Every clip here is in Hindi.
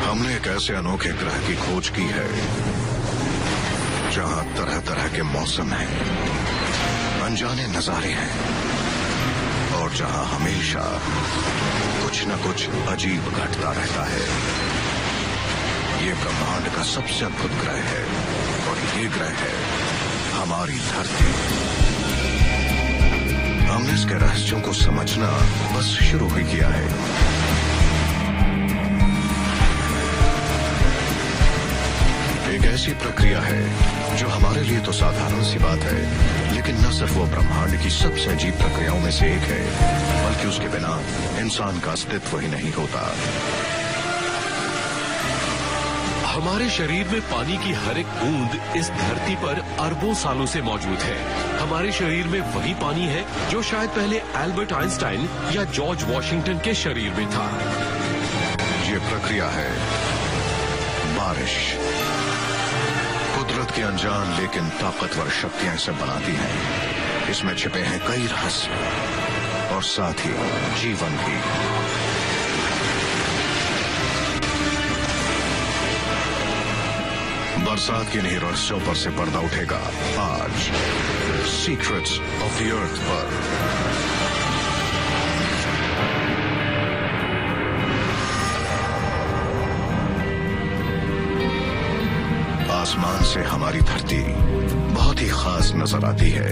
हमने एक ऐसे अनोखे ग्रह की खोज की है जहां तरह तरह के मौसम हैं, अनजाने नजारे हैं और जहां हमेशा कुछ न कुछ अजीब घटता रहता है। ये ब्रह्मांड का सबसे अद्भुत ग्रह है और ये ग्रह है हमारी धरती। हमने इसके रहस्यों को समझना बस शुरू ही किया है। एक ऐसी प्रक्रिया है जो हमारे लिए तो साधारण सी बात है, लेकिन न सिर्फ वो ब्रह्मांड की सबसे अजीब प्रक्रियाओं में से एक है, बल्कि उसके बिना इंसान का अस्तित्व ही नहीं होता। हमारे शरीर में पानी की हर एक बूंद इस धरती पर अरबों सालों से मौजूद है। हमारे शरीर में वही पानी है जो शायद पहले एल्बर्ट आइंस्टाइन या जॉर्ज वॉशिंगटन के शरीर में था। ये प्रक्रिया है बारिश। कुदरत की अनजान लेकिन ताकतवर शक्तियां इसे बनाती हैं। इसमें छिपे हैं कई रहस्य और साथ ही जीवन भी। बरसात के नहीं रहस्यों पर से पर्दा उठेगा आज सीक्रेट्स ऑफ द अर्थ पर। आसमान से हमारी धरती बहुत ही खास नजर आती है।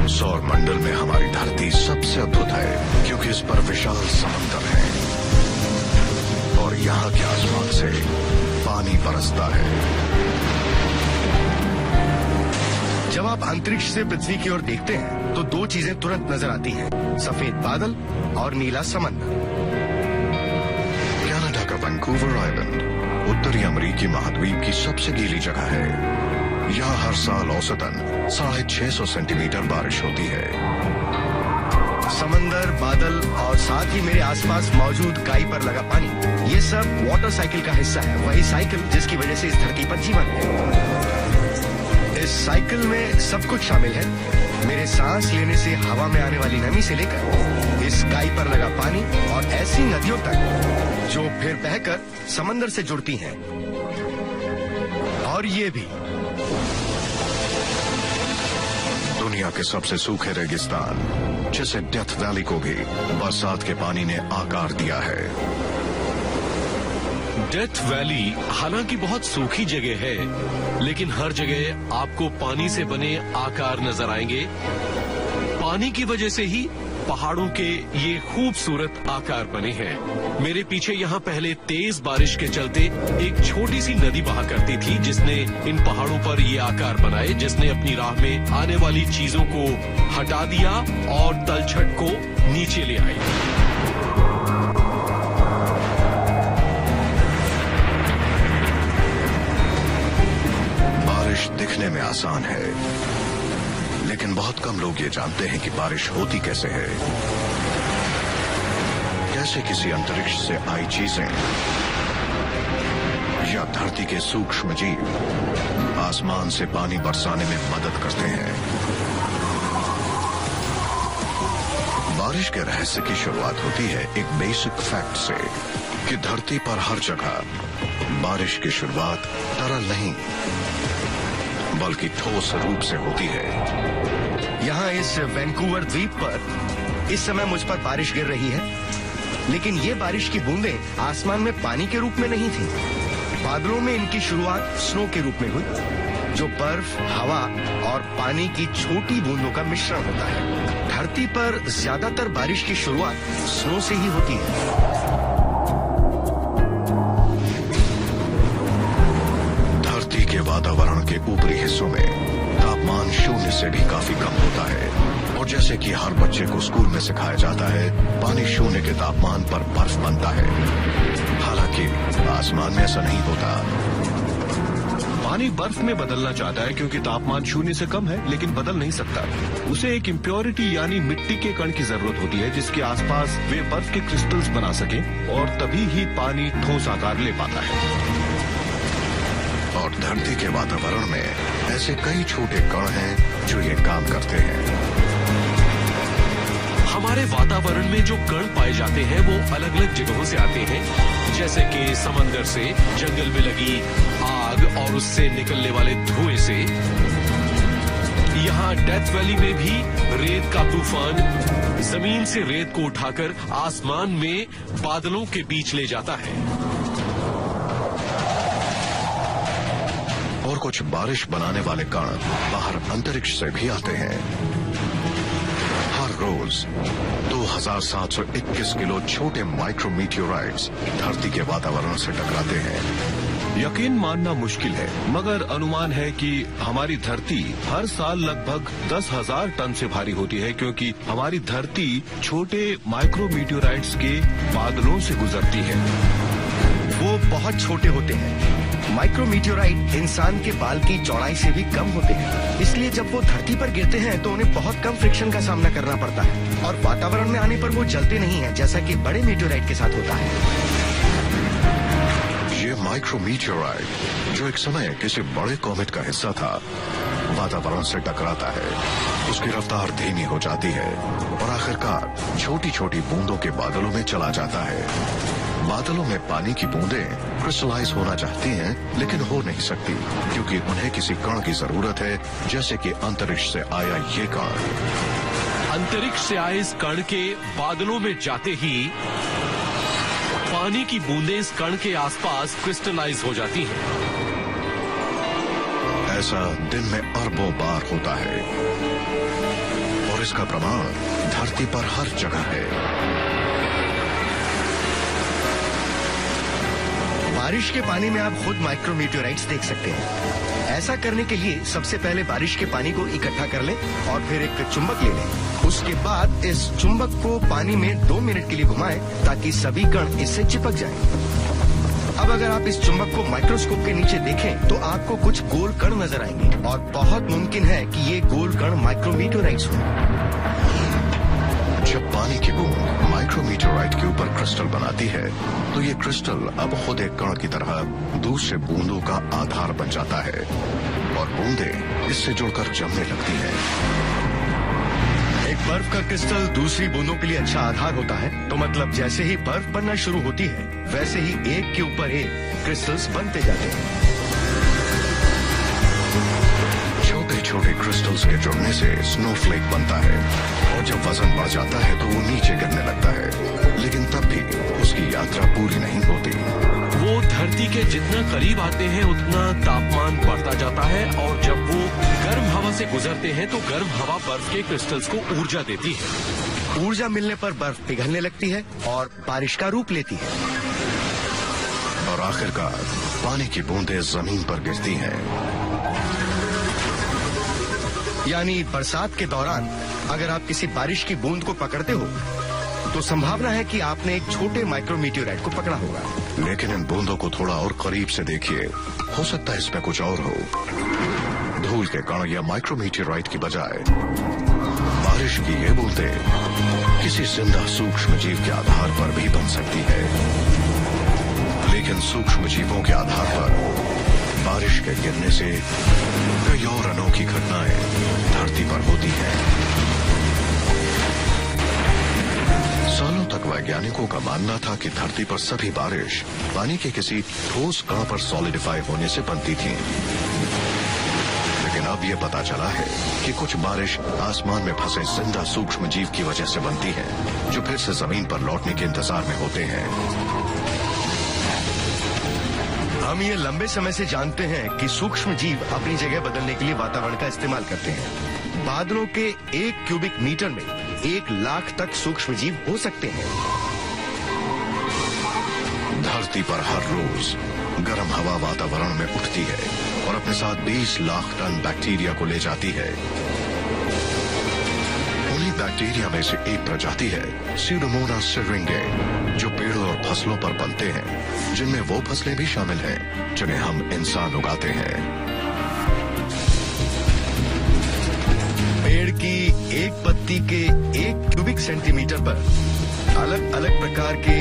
सौर मंडल में हमारी धरती सबसे अद्भुत है क्योंकि इस पर विशाल समंदर है और यहाँ के आसमान से पानी बरसता है। जब आप अंतरिक्ष से पृथ्वी की ओर देखते हैं तो दो चीजें तुरंत नजर आती हैं, सफेद बादल और नीला समंदर। कनाडा का वैंकूवर आइलैंड उत्तरी अमेरिकी महाद्वीप की सबसे गीली जगह है। यहाँ हर साल औसतन 650 सेंटीमीटर बारिश होती है। समंदर, बादल और साथ ही मेरे आसपास मौजूद काई पर लगा पानी, ये सब वाटर साइकिल का हिस्सा है। वही साइकिल जिसकी वजह से इस धरती पर जीवन है। इस साइकिल में सब कुछ शामिल है, मेरे सांस लेने से हवा में आने वाली नमी से लेकर इस काई पर लगा पानी और ऐसी नदियों तक जो फिर बहकर समंदर से जुड़ती हैं। और ये भी दुनिया के सबसे सूखे रेगिस्तान जिसे डेथ वैली को भी बरसात के पानी ने आकार दिया है। डेथ वैली हालांकि बहुत सूखी जगह है, लेकिन हर जगह आपको पानी से बने आकार नजर आएंगे। पानी की वजह से ही पहाड़ों के ये खूबसूरत आकार बने हैं। मेरे पीछे यहाँ पहले तेज बारिश के चलते एक छोटी सी नदी बहा करती थी, जिसने इन पहाड़ों पर ये आकार बनाए, जिसने अपनी राह में आने वाली चीजों को हटा दिया और तलछट को नीचे ले आई। बारिश दिखने में आसान है, लेकिन बहुत कम लोग ये जानते हैं कि बारिश होती कैसे है। कैसे किसी अंतरिक्ष से आई चीजें या धरती के सूक्ष्म जीव आसमान से पानी बरसाने में मदद करते हैं। बारिश के रहस्य की शुरुआत होती है एक बेसिक फैक्ट से कि धरती पर हर जगह बारिश की शुरुआत तरल नहीं बल्कि ठोस रूप से होती है। यहाँ इस वैंकूवर द्वीप पर इस समय मुझ पर बारिश गिर रही है, लेकिन ये बारिश की बूंदें आसमान में पानी के रूप में नहीं थी। बादलों में इनकी शुरुआत स्नो के रूप में हुई, जो बर्फ, हवा और पानी की छोटी बूंदों का मिश्रण होता है। धरती पर ज्यादातर बारिश की शुरुआत स्नो से ही होती है। धरती के वातावरण के ऊपरी हिस्सों में तापमान शून्य से भी काफी कम होता है, और जैसे कि हर बच्चे को स्कूल में सिखाया जाता है, पानी शून्य के तापमान पर बर्फ बनता है। हालांकि आसमान में ऐसा नहीं होता। पानी बर्फ में बदलना चाहता है क्योंकि तापमान शून्य से कम है, लेकिन बदल नहीं सकता। उसे एक इम्प्योरिटी यानी मिट्टी के कण की जरूरत होती है, जिसके आसपास वे बर्फ के क्रिस्टल्स बना सके, और तभी ही पानी ठोस आकार ले पाता है। और धरती के वातावरण में ऐसे कई छोटे कण हैं जो ये काम करते हैं। हमारे वातावरण में जो कण पाए जाते हैं वो अलग अलग जगहों से आते हैं, जैसे कि समंदर से, जंगल में लगी आग और उससे निकलने वाले धुएं से। यहाँ डेथ वैली में भी रेत का तूफान जमीन से रेत को उठाकर आसमान में बादलों के बीच ले जाता है। और कुछ बारिश बनाने वाले कण बाहर अंतरिक्ष से भी आते हैं। हर रोज 2721 किलो छोटे माइक्रोमीटियोराइट्स धरती के वातावरण से टकराते हैं। यकीन मानना मुश्किल है, मगर अनुमान है कि हमारी धरती हर साल लगभग 10,000 टन से भारी होती है, क्योंकि हमारी धरती छोटे माइक्रोमीटियोराइट्स के बादलों से गुजरती है। वो बहुत छोटे होते हैं। माइक्रोमीटियोराइट इंसान के बाल की चौड़ाई से भी कम होते हैं, इसलिए जब वो धरती पर गिरते हैं तो उन्हें बहुत कम फ्रिक्शन का सामना करना पड़ता है और वातावरण में आने पर वो जलते नहीं हैं, जैसा कि बड़े मीटियोराइट के साथ होता है। ये माइक्रोमीटियोराइट, जो एक समय किसी बड़े कॉमेट का हिस्सा था, वातावरण से टकराता है। उसकी रफ्तार धीमी हो जाती है और आखिरकार छोटी छोटी बूंदों के बादलों में चला जाता है। बादलों में पानी की बूंदें क्रिस्टलाइज होना चाहती हैं, लेकिन हो नहीं सकती, क्योंकि उन्हें किसी कण की जरूरत है, जैसे कि अंतरिक्ष से आया ये कण। अंतरिक्ष से आए इस कण के बादलों में जाते ही पानी की बूंदें इस कण के आसपास क्रिस्टलाइज हो जाती हैं। ऐसा दिन में अरबों बार होता है और इसका प्रमाण धरती पर हर जगह है। बारिश के पानी में आप खुद माइक्रोमीटियोराइट्स देख सकते हैं। ऐसा करने के लिए सबसे पहले बारिश के पानी को इकट्ठा कर लें और फिर एक चुंबक ले लें। उसके बाद इस चुंबक को पानी में 2 मिनट के लिए घुमाएं ताकि सभी कण इससे चिपक जाएं। अब अगर आप इस चुंबक को माइक्रोस्कोप के नीचे देखें तो आपको कुछ गोल कण नजर आएंगे और बहुत मुमकिन है कि ये गोल कण माइक्रोमीटियोराइट्स हों। जब पानी की बूंद माइक्रोमीटियोराइट के ऊपर क्रिस्टल बनाती है तो ये क्रिस्टल अब खुद एक कण की तरह दूसरे बूंदों का आधार बन जाता है और बूंदें इससे जुड़कर जमने लगती हैं। एक बर्फ का क्रिस्टल दूसरी बूंदों के लिए अच्छा आधार होता है, तो मतलब जैसे ही बर्फ बनना शुरू होती है वैसे ही एक के ऊपर एक क्रिस्टल्स बनते जाते हैं। छोटे छोटे क्रिस्टल्स के जुड़ने से स्नोफ्लेक बनता है और जब वजन बढ़ जाता है तो वो नीचे गिरने लगता है, लेकिन तब भी उसकी यात्रा पूरी नहीं होती। वो धरती के जितना करीब आते हैं उतना तापमान बढ़ता जाता है और जब वो गर्म हवा से गुजरते हैं तो गर्म हवा बर्फ के क्रिस्टल्स को ऊर्जा देती है। ऊर्जा मिलने पर बर्फ पिघलने लगती है और बारिश का रूप लेती है और आखिरकार पानी की बूंदें जमीन पर गिरती हैं। यानी बरसात के दौरान अगर आप किसी बारिश की बूंद को पकड़ते हो तो संभावना है कि आपने एक छोटे माइक्रोमीटियोराइट को पकड़ा होगा। लेकिन इन बूंदों को थोड़ा और करीब से देखिए, हो सकता है इसमें कुछ और हो। धूल के कण या माइक्रोमीटियोराइट की बजाय बारिश की ये बूंदें किसी जिंदा सूक्ष्म जीव के आधार पर भी बन सकती है। लेकिन सूक्ष्म जीवों के आधार पर बारिश के गिरने से कई और अनोखी घटनाएं धरती पर होती हैं। सालों तक वैज्ञानिकों का मानना था कि धरती पर सभी बारिश पानी के किसी ठोस कण पर सॉलिडिफाई होने से बनती थी, लेकिन अब यह पता चला है कि कुछ बारिश आसमान में फंसे जिंदा सूक्ष्म जीव की वजह से बनती है, जो फिर से जमीन पर लौटने के इंतजार में होते हैं। हम ये लंबे समय से जानते हैं कि सूक्ष्म जीव अपनी जगह बदलने के लिए वातावरण का इस्तेमाल करते हैं। बादलों के 1 क्यूबिक मीटर में 1 लाख तक सूक्ष्म जीव हो सकते हैं। धरती पर हर रोज गर्म हवा वातावरण में उठती है और अपने साथ 20 लाख टन बैक्टीरिया को ले जाती है। उन्हीं बैक्टीरिया में से एक प्रजाति है स्यूडोमोनास सिरिंगे, जो पेड़ों और फसलों पर बनते हैं, जिनमें वो फसलें भी शामिल हैं जिन्हें हम इंसान उगाते हैं। पेड़ की एक पत्ती के 1 क्यूबिक सेंटीमीटर पर अलग अलग प्रकार के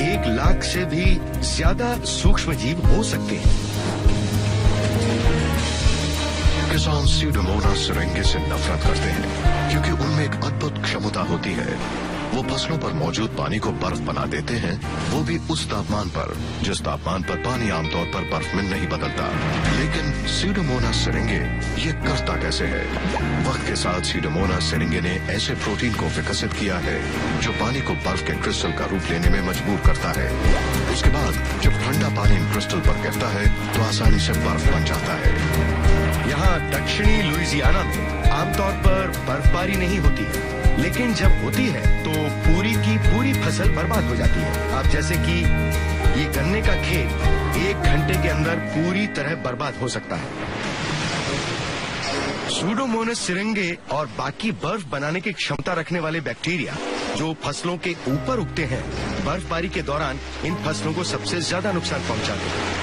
1 लाख से भी ज्यादा सूक्ष्म जीव हो सकते हैं। किसान सीडोमोनास सिरिंगे से नफरत करते हैं क्योंकि उनमें एक अद्भुत क्षमता होती है। वो फसलों पर मौजूद पानी को बर्फ बना देते हैं, वो भी उस तापमान पर जिस तापमान पर पानी आमतौर पर बर्फ में नहीं बदलता। लेकिन सीडोमोनास सिरिंगे ये करता कैसे है? वक्त के साथ सीडोमोनास सिरिंगे ने ऐसे प्रोटीन को विकसित किया है जो पानी को बर्फ के क्रिस्टल का रूप लेने में मजबूर करता है। उसके बाद जब ठंडा पानी इन क्रिस्टल पर गिरता है तो आसानी से बर्फ बन जाता है। यहाँ दक्षिणी लुइसियाना में आमतौर पर बर्फबारी नहीं होती है, लेकिन जब होती है तो पूरी की पूरी फसल बर्बाद हो जाती है। अब जैसे कि ये गन्ने का खेत 1 घंटे के अंदर पूरी तरह बर्बाद हो सकता है। सूडोमोनास सिरिंगे और बाकी बर्फ बनाने की क्षमता रखने वाले बैक्टीरिया जो फसलों के ऊपर उगते हैं, बर्फबारी के दौरान इन फसलों को सबसे ज्यादा नुकसान पहुंचाते हैं।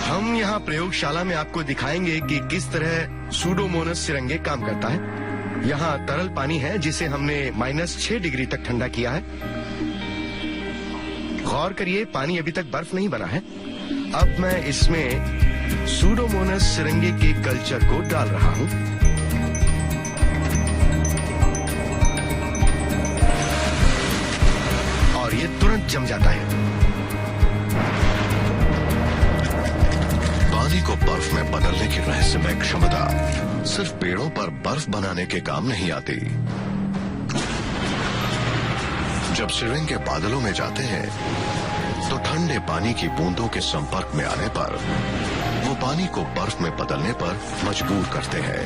हम यहाँ प्रयोगशाला में आपको दिखाएंगे कि किस तरह सूडोमोनास सिरिंगे काम करता है। यहाँ तरल पानी है जिसे हमने -6 डिग्री तक ठंडा किया है। गौर करिए, पानी अभी तक बर्फ नहीं बना है। अब मैं इसमें सूडोमोनास सिरिंगे के कल्चर को डाल रहा हूँ। और ये तुरंत जम जाता है। पानी को बर्फ में बदलने की रहस्यमय क्षमता सिर्फ पेड़ों पर बर्फ बनाने के काम नहीं आती। जब सिरिंगे बादलों में जाते हैं तो ठंडे पानी की बूंदों के संपर्क में आने पर वो पानी को बर्फ में बदलने पर मजबूर करते हैं।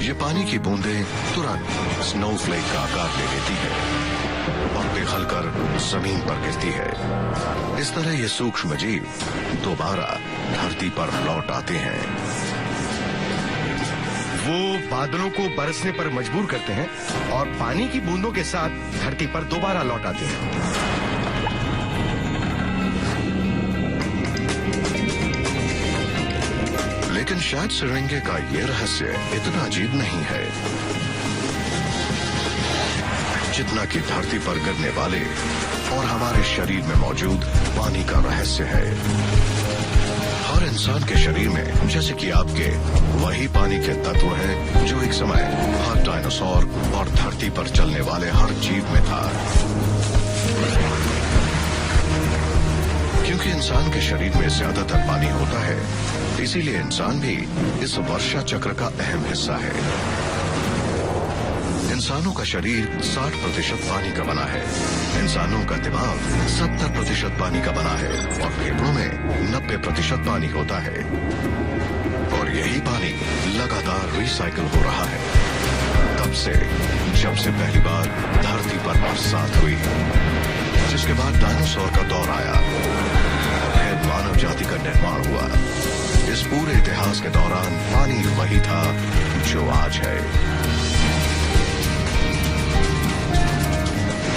ये पानी की बूंदें तुरंत स्नोफ्लेक का आकार ले लेती है और पिघलकर जमीन पर गिरती है। इस तरह ये सूक्ष्म जीव दोबारा धरती पर लौट आते हैं। वो बादलों को बरसने पर मजबूर करते हैं और पानी की बूंदों के साथ धरती पर दोबारा लौट आते हैं। लेकिन शायद सिरिंगे का ये रहस्य इतना अजीब नहीं है जितना कि धरती पर गिरने वाले और हमारे शरीर में मौजूद पानी का रहस्य है। हर इंसान के शरीर में, जैसे कि आपके, वही पानी के तत्व हैं जो एक समय हर डायनासोर और धरती पर चलने वाले हर जीव में था। क्योंकि इंसान के शरीर में ज्यादातर पानी होता है, इसीलिए इंसान भी इस वर्षा चक्र का अहम हिस्सा है। इंसानों का शरीर 60% पानी का बना है, इंसानों का दिमाग 70% पानी का बना है और फेफड़ों में 90% पानी होता है। और यही पानी लगातार रिसाइकिल हो रहा है तब से जब से पहली बार धरती पर बरसात हुई, जिसके बाद डायनासोर का दौर आया और फिर मानव जाति का निर्माण हुआ। इस पूरे इतिहास के दौरान पानी वही था जो आज है।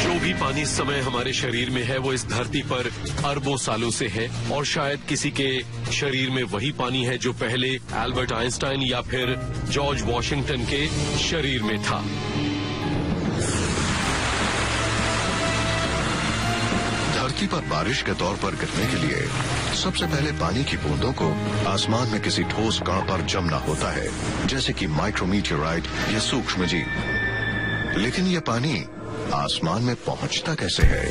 जो भी पानी इस समय हमारे शरीर में है वो इस धरती पर अरबों सालों से है और शायद किसी के शरीर में वही पानी है जो पहले एल्बर्ट आइंस्टाइन या फिर जॉर्ज वॉशिंगटन के शरीर में था। धरती पर बारिश के तौर पर गिरने के लिए सबसे पहले पानी की बूंदों को आसमान में किसी ठोस कण पर जमना होता है, जैसे कि माइक्रोमीटियोराइट या सूक्ष्म जीव। लेकिन यह पानी आसमान में पहुंचता कैसे है?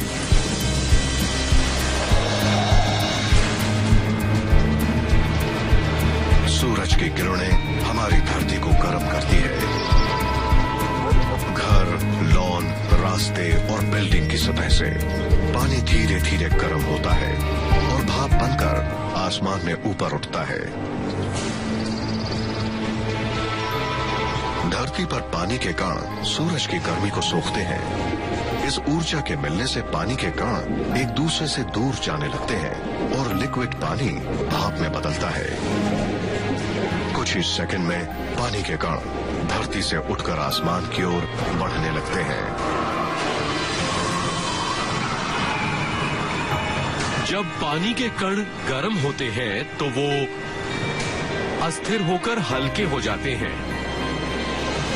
सूरज की किरणें हमारी धरती को गर्म करती है। घर, लॉन, रास्ते और बिल्डिंग की सतह से पानी धीरे धीरे गर्म होता है और भाप बनकर आसमान में ऊपर उठता है। धरती पर पानी के कण सूरज की गर्मी को सोखते हैं। इस ऊर्जा के मिलने से पानी के कण एक दूसरे से दूर जाने लगते हैं और लिक्विड पानी भाप में बदलता है। कुछ ही सेकंड में पानी के कण धरती से उठकर आसमान की ओर बढ़ने लगते हैं। जब पानी के कण गर्म होते हैं तो वो अस्थिर होकर हल्के हो जाते हैं।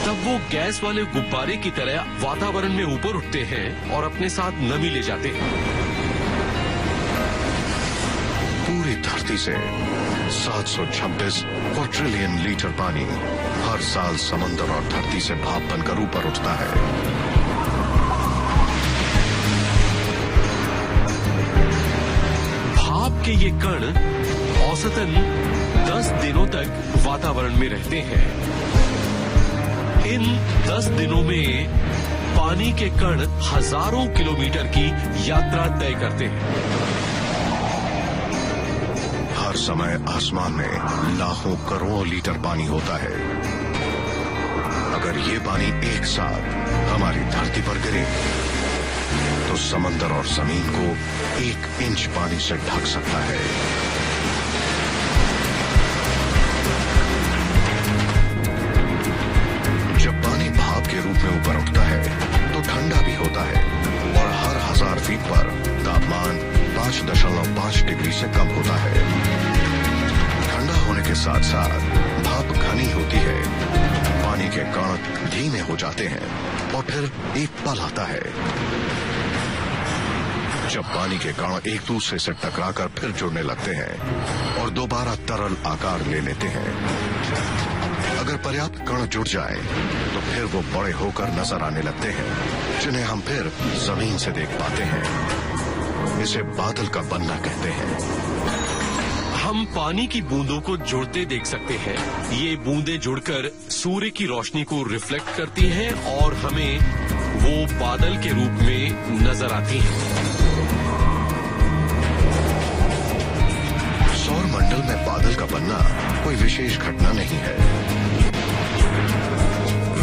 तब वो गैस वाले गुब्बारे की तरह वातावरण में ऊपर उठते हैं और अपने साथ नमी ले जाते हैं। पूरी धरती से 726 क्वाड्रिलियन लीटर पानी हर साल समंदर और धरती से भाप बनकर ऊपर उठता है। भाप के ये कण औसतन 10 दिनों तक वातावरण में रहते हैं। इन 10 दिनों में पानी के कण हजारों किलोमीटर की यात्रा तय करते हैं। हर समय आसमान में लाखों करोड़ों लीटर पानी होता है। अगर ये पानी एक साथ हमारी धरती पर गिरे तो समंदर और जमीन को 1 इंच पानी से ढक सकता है। जब पानी भाप के रूप में ऊपर उठता है तो ठंडा भी होता है और हर 1000 फीट पर तापमान 5.5 डिग्री से कम होता है। ठंडा होने के साथ साथ भाप घनी होती है, पानी के कण धीमे हो जाते हैं और फिर एक पल आता है जब पानी के कण एक दूसरे से टकराकर फिर जुड़ने लगते हैं और दोबारा तरल आकार ले लेते हैं। अगर पर्याप्त कण जुड़ जाए तो फिर वो बड़े होकर नजर आने लगते हैं, जिन्हें हम फिर जमीन से देख पाते हैं। इसे बादल का बनना कहते हैं। हम पानी की बूंदों को जुड़ते देख सकते हैं। ये बूंदें जुड़कर सूर्य की रोशनी को रिफ्लेक्ट करती हैं और हमें वो बादल के रूप में नजर आती हैं। सौर मंडल में बादल का बनना कोई विशेष घटना नहीं है।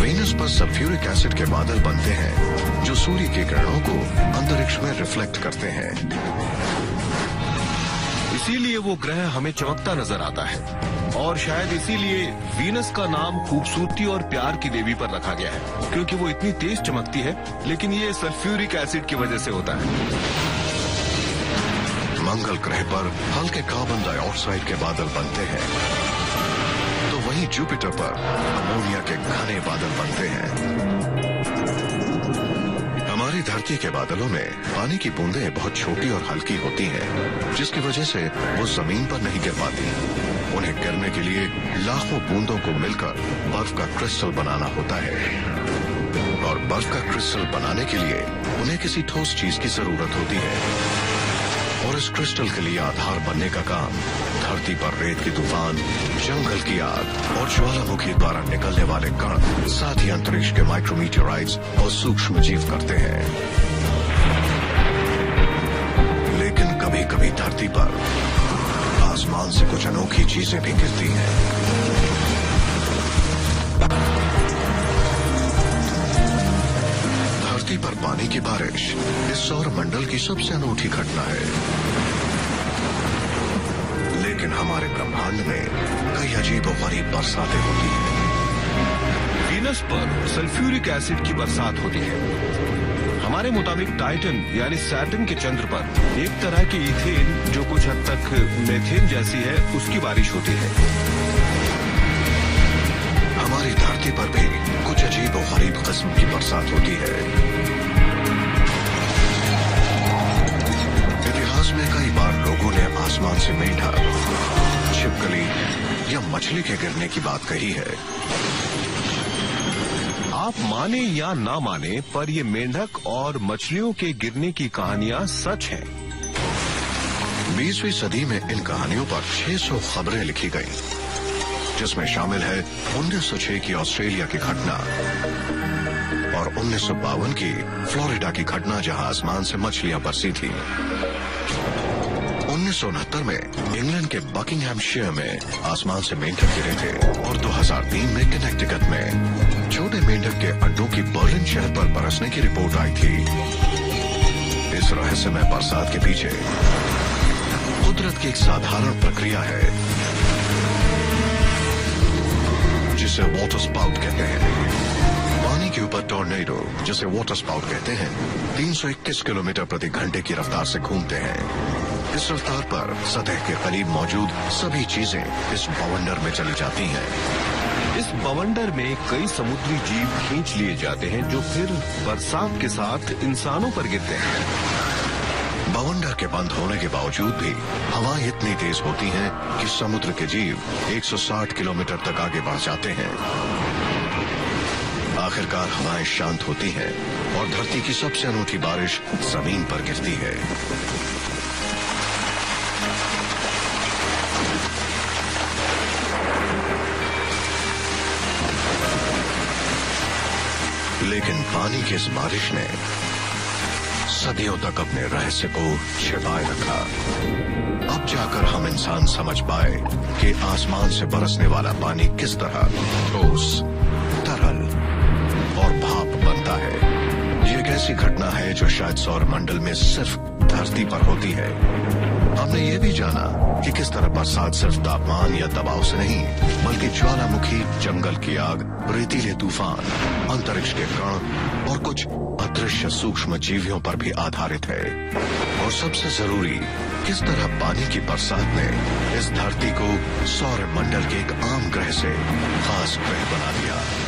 वीनस पर सल्फ्यूरिक एसिड के बादल बनते हैं जो सूर्य के किरणों को अंतरिक्ष में रिफ्लेक्ट करते हैं। इसीलिए वो ग्रह हमें चमकता नजर आता है और शायद इसीलिए वीनस का नाम खूबसूरती और प्यार की देवी पर रखा गया है, क्योंकि वो इतनी तेज चमकती है, लेकिन ये सल्फ्यूरिक एसिड की वजह से होता है। मंगल ग्रह पर हल्के कार्बन डाइऑक्साइड के बादल बनते हैं, तो वहीं जुपिटर पर अमोनिया के घने बादल बनते हैं। हमारी धरती के बादलों में पानी की बूंदें बहुत छोटी और हल्की होती हैं, जिसकी वजह से वो जमीन पर नहीं गिर पाती। उन्हें गिरने के लिए लाखों बूंदों को मिलकर बर्फ का क्रिस्टल बनाना होता है, और बर्फ का क्रिस्टल बनाने के लिए उन्हें किसी ठोस चीज की जरूरत होती है, और इस क्रिस्टल के लिए आधार बनने का काम धरती पर रेत की तूफान, जंगल की आग और ज्वालामुखी द्वारा निकलने वाले कण, साथ ही अंतरिक्ष के माइक्रोमीटेराइट्स और सूक्ष्म जीव करते हैं। लेकिन कभी कभी धरती पर आसमान से कुछ अनोखी चीजें भी गिरती हैं। धरती पर पानी की बारिश इस सौर मंडल की सबसे अनूठी घटना है, लेकिन हमारे ब्रह्मांड में कई अजीब और गरीब बरसातें होती हैं। वीनस पर सल्फ्यूरिक एसिड की बरसात होती है। हमारे मुताबिक टाइटन यानी सैटर्न के चंद्र पर एक तरह के इथेन, जो कुछ हद तक मेथेन जैसी है, उसकी बारिश होती है। हमारी धरती पर भी कुछ अजीब और गरीब किस्म की बरसात होती है। इतिहास में कई बार लोगों ने आसमान से मेंढक, छिपकली या मछली के गिरने की बात कही है। आप माने या ना माने, पर ये मेंढक और मछलियों के गिरने की कहानियां सच हैं। 20वीं सदी में इन कहानियों पर 600 खबरें लिखी गईं, जिसमें शामिल है 1906 की ऑस्ट्रेलिया की घटना और 1952 की फ्लोरिडा की घटना, जहां आसमान से मछलियां बरसी थी। 1969 में इंग्लैंड के बकिंगहैमशायर में आसमान से मेंढक गिरे थे और 2003 में कनेक्टिकट में छोटे मेंढक के अंडों की बर्लिन शहर पर बरसने की रिपोर्ट आई थी। इस रहस्यमय बरसात के पीछे कुदरत की एक साधारण प्रक्रिया है जिसे वाटर स्पाउट कहते हैं। पानी के ऊपर टॉर्नेडो, जिसे वाटर स्पाउट कहते हैं, 321 किलोमीटर प्रति घंटे की रफ्तार से घूमते हैं। इस रफ्तार पर सतह के करीब मौजूद सभी चीजें इस बवंडर में चली जाती हैं। इस बवंडर में कई समुद्री जीव खींच लिए जाते हैं, जो फिर बरसात के साथ इंसानों पर गिरते हैं। बवंडर के बंद होने के बावजूद भी हवाएं इतनी तेज होती हैं कि समुद्र के जीव 160 किलोमीटर तक आगे बढ़ जाते हैं। आखिरकार हवाएं शांत होती हैं और धरती की सबसे अनूठी बारिश जमीन पर गिरती है। लेकिन पानी की इस बारिश ने सदियों तक अपने रहस्य को छिपाए रखा। अब जाकर हम इंसान समझ पाए कि आसमान से बरसने वाला पानी किस तरह ठोस, तरल और भाप बनता है। ये एक ऐसी घटना है जो शायद सौरमंडल में सिर्फ धरती पर होती है। हमने ये भी जाना कि किस तरह बरसात सिर्फ तापमान या दबाव से नहीं, बल्कि ज्वालामुखी, जंगल की आग, रेतीले तूफान, अंतरिक्ष के कण और कुछ अदृश्य सूक्ष्म जीवियों पर भी आधारित है। और सबसे जरूरी, किस तरह पानी की बरसात ने इस धरती को सौरमंडल के एक आम ग्रह से खास ग्रह बना दिया।